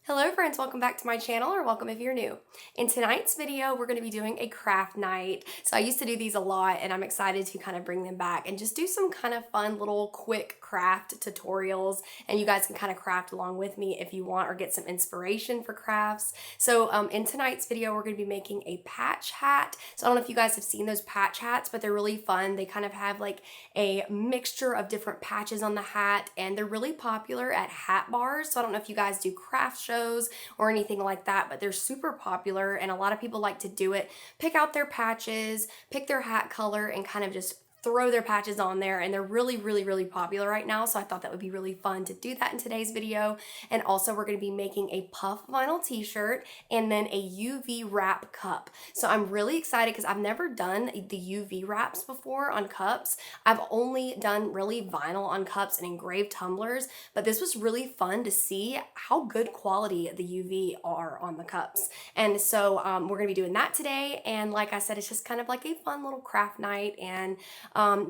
Hello friends, welcome back to my channel, or welcome if you're new. In tonight's video, we're going to be doing a craft night. So I used to do these a lot and I'm excited to kind of bring them back and just do some kind of fun little quick craft tutorials, and you guys can kind of craft along with me if you want or get some inspiration for crafts. So in tonight's video, we're going to be making a patch hat. So I don't know if you guys have seen those patch hats, but they're really fun. They kind of have like a mixture of different patches on the hat, and they're really popular at hat bars. So I don't know if you guys do craft shows or anything like that, but they're super popular and a lot of people like to do it. Pick out their patches, pick their hat color, and kind of just throw their patches on there, and they're really popular right now. So I thought that would be really fun to do that in today's video. And also we're going to be making a puff vinyl t-shirt and then a UV wrap cup. So I'm really excited because I've never done the UV wraps before on cups. I've only done really vinyl on cups and engraved tumblers, but this was really fun to see how good quality the UV are on the cups. And so we're going to be doing that today. And like I said, it's just kind of like a fun little craft night, and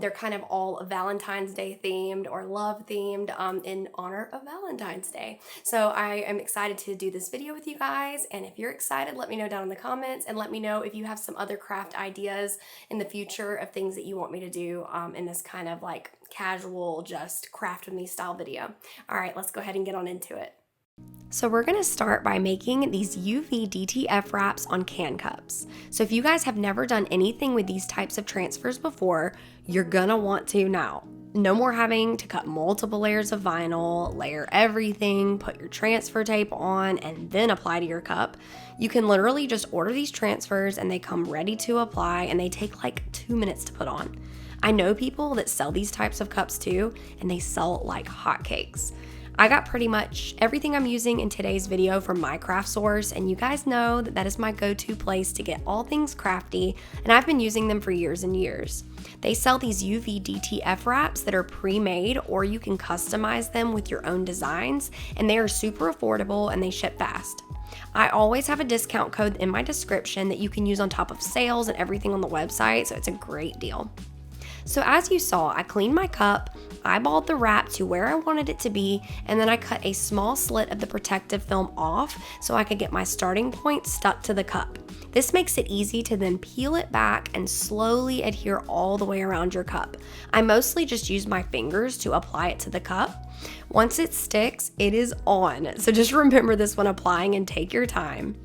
they're kind of all Valentine's Day themed or love themed in honor of Valentine's Day. So I am excited to do this video with you guys, and if you're excited, let me know down in the comments, and let me know if you have some other craft ideas in the future of things that you want me to do in this kind of like casual, just craft with me style video. All right, let's go ahead and get on into it. So we're going to start by making these UV DTF wraps on can cups. So if you guys have never done anything with these types of transfers before, you're going to want to now. No more having to cut multiple layers of vinyl, layer everything, put your transfer tape on, and then apply to your cup. You can literally just order these transfers and they come ready to apply, and they take like 2 minutes to put on. I know people that sell these types of cups too, and they sell like hotcakes. I got pretty much everything I'm using in today's video from my craft source, and you guys know that that is my go-to place to get all things crafty, and I've been using them for years and years. They sell these UV DTF wraps that are pre-made, or you can customize them with your own designs, and they are super affordable and they ship fast. I always have a discount code in my description that you can use on top of sales and everything on the website, so it's a great deal. So as you saw, I cleaned my cup, eyeballed the wrap to where I wanted it to be, and then I cut a small slit of the protective film off so I could get my starting point stuck to the cup. This makes it easy to then peel it back and slowly adhere all the way around your cup. I mostly just use my fingers to apply it to the cup. Once it sticks, it is on. So just remember this when applying and take your time.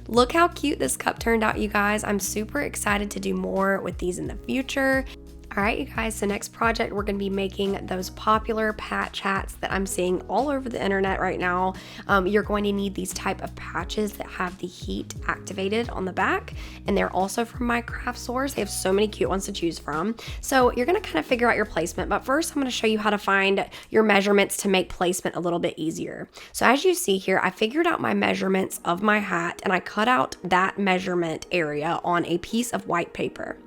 Look how cute this cup turned out, you guys. I'm super excited to do more with these in the future. All right, you guys, so next project, we're going to be making those popular patch hats that I'm seeing all over the internet right now. You're going to need these type of patches that have the heat activated on the back, and they're also from my craft source. They have so many cute ones to choose from. So you're going to kind of figure out your placement, but first I'm going to show you how to find your measurements to make placement a little bit easier. So as you see here, I figured out my measurements of my hat, and I cut out that measurement area on a piece of white paper.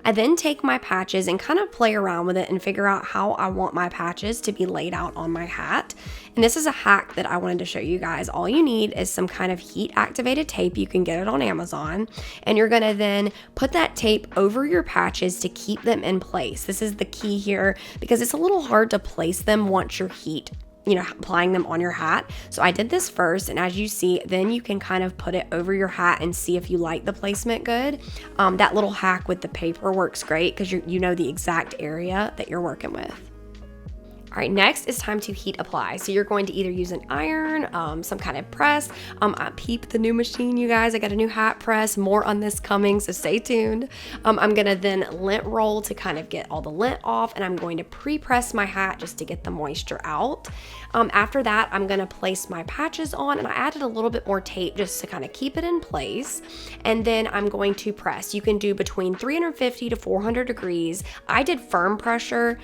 I then take my patches and kind of play around with it and figure out how I want my patches to be laid out on my hat. And this is a hack that I wanted to show you guys. All you need is some kind of heat activated tape. You can get it on Amazon, and you're going to then put that tape over your patches to keep them in place. This is the key here because it's a little hard to place them once you're applying them on your hat. So I did this first, and as you see, then you can kind of put it over your hat and see if you like the placement good. That little hack with the paper works great because you know the exact area that you're working with. All right, next is time to heat apply. So you're going to either use an iron, some kind of press. I peep the new machine, you guys. I got a new hat press, more on this coming, so stay tuned. I'm gonna then lint roll to kind of get all the lint off, and I'm going to pre-press my hat just to get the moisture out. After that, I'm gonna place my patches on, and I added a little bit more tape just to kind of keep it in place. And then I'm going to press. You can do between 350 to 400 degrees. I did firm pressure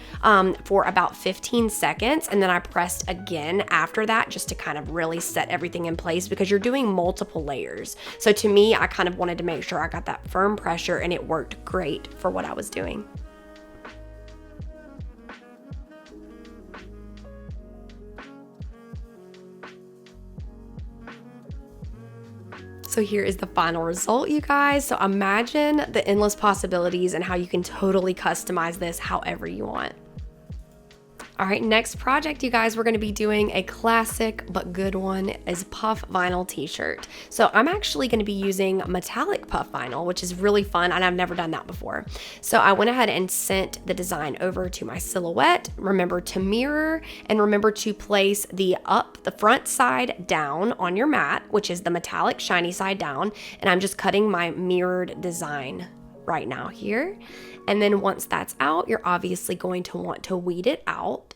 for about 15 seconds, and then I pressed again after that just to kind of really set everything in place, because you're doing multiple layers. So to me, I kind of wanted to make sure I got that firm pressure, and it worked great for what I was doing. So here is the final result, you guys. So imagine the endless possibilities and how you can totally customize this however you want. All right, next project, you guys, we're gonna be doing a classic but good one, is puff vinyl t-shirt. So I'm actually gonna be using metallic puff vinyl, which is really fun, and I've never done that before. So I went ahead and sent the design over to my silhouette. Remember to mirror, and remember to place the front side down on your mat, which is the metallic shiny side down, and I'm just cutting my mirrored design right now here. And then once that's out, you're obviously going to want to weed it out.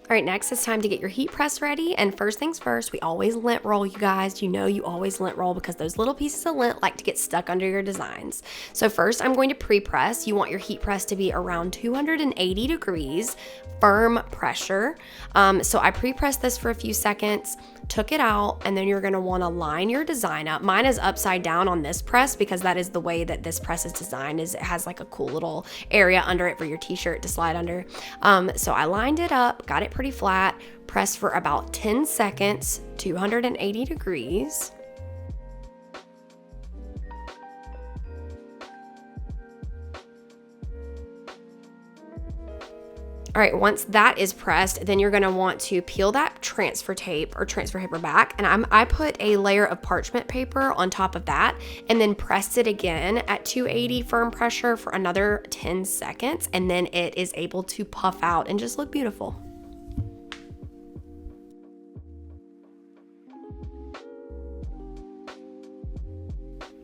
All right, next it's time to get your heat press ready. And first things first, we always lint roll, you guys. You know you always lint roll because those little pieces of lint like to get stuck under your designs. So first I'm going to pre-press. You want your heat press to be around 280 degrees, firm pressure. So I pre-pressed this for a few seconds, took it out, and then you're gonna wanna line your design up. Mine is upside down on this press because that is the way that this press is designed, is it has like a cool little area under it for your t-shirt to slide under. So I lined it up, got it pretty flat, pressed for about 10 seconds, 280 degrees. All right, once that is pressed, then you're gonna want to peel that transfer tape or transfer paper back, and I put a layer of parchment paper on top of that, and then pressed it again at 280 firm pressure for another 10 seconds, and then it is able to puff out and just look beautiful.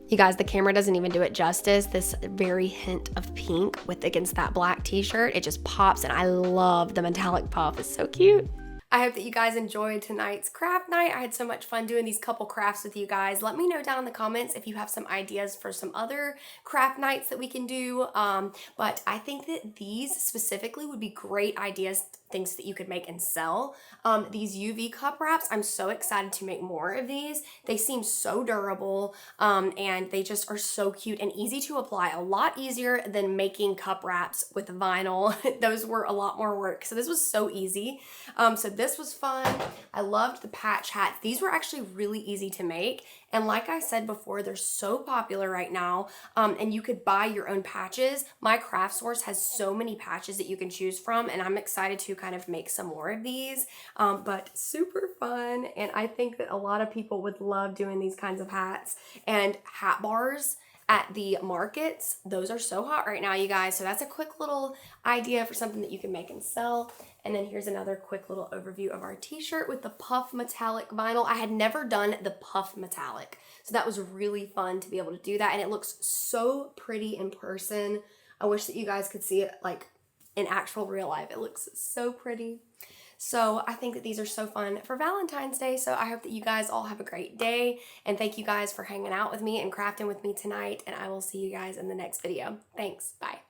You guys, the camera doesn't even do it justice. This very hint of pink with against that black t-shirt, it just pops, and I love the metallic puff. It's so cute. I hope that you guys enjoyed tonight's craft night. I had so much fun doing these couple crafts with you guys. Let me know down in the comments if you have some ideas for some other craft nights that we can do. But I think that these specifically would be great ideas, things that you could make and sell. These UV cup wraps, I'm so excited to make more of these. They seem so durable, and they just are so cute and easy to apply. A lot easier than making cup wraps with vinyl. Those were a lot more work. So this was so easy. So this was fun. I loved the patch hats. These were actually really easy to make. And like I said before, they're so popular right now, and you could buy your own patches. My craft source has so many patches that you can choose from, and I'm excited to kind of make some more of these, but super fun. And I think that a lot of people would love doing these kinds of hats and hat bars at the markets. Those are so hot right now, you guys. So that's a quick little idea for something that you can make and sell. And then here's another quick little overview of our t-shirt with the puff metallic vinyl. I had never done the puff metallic, so that was really fun to be able to do that. And it looks so pretty in person. I wish that you guys could see it like in actual real life. It looks so pretty. So I think that these are so fun for Valentine's Day. So I hope that you guys all have a great day. And thank you guys for hanging out with me and crafting with me tonight. And I will see you guys in the next video. Thanks. Bye.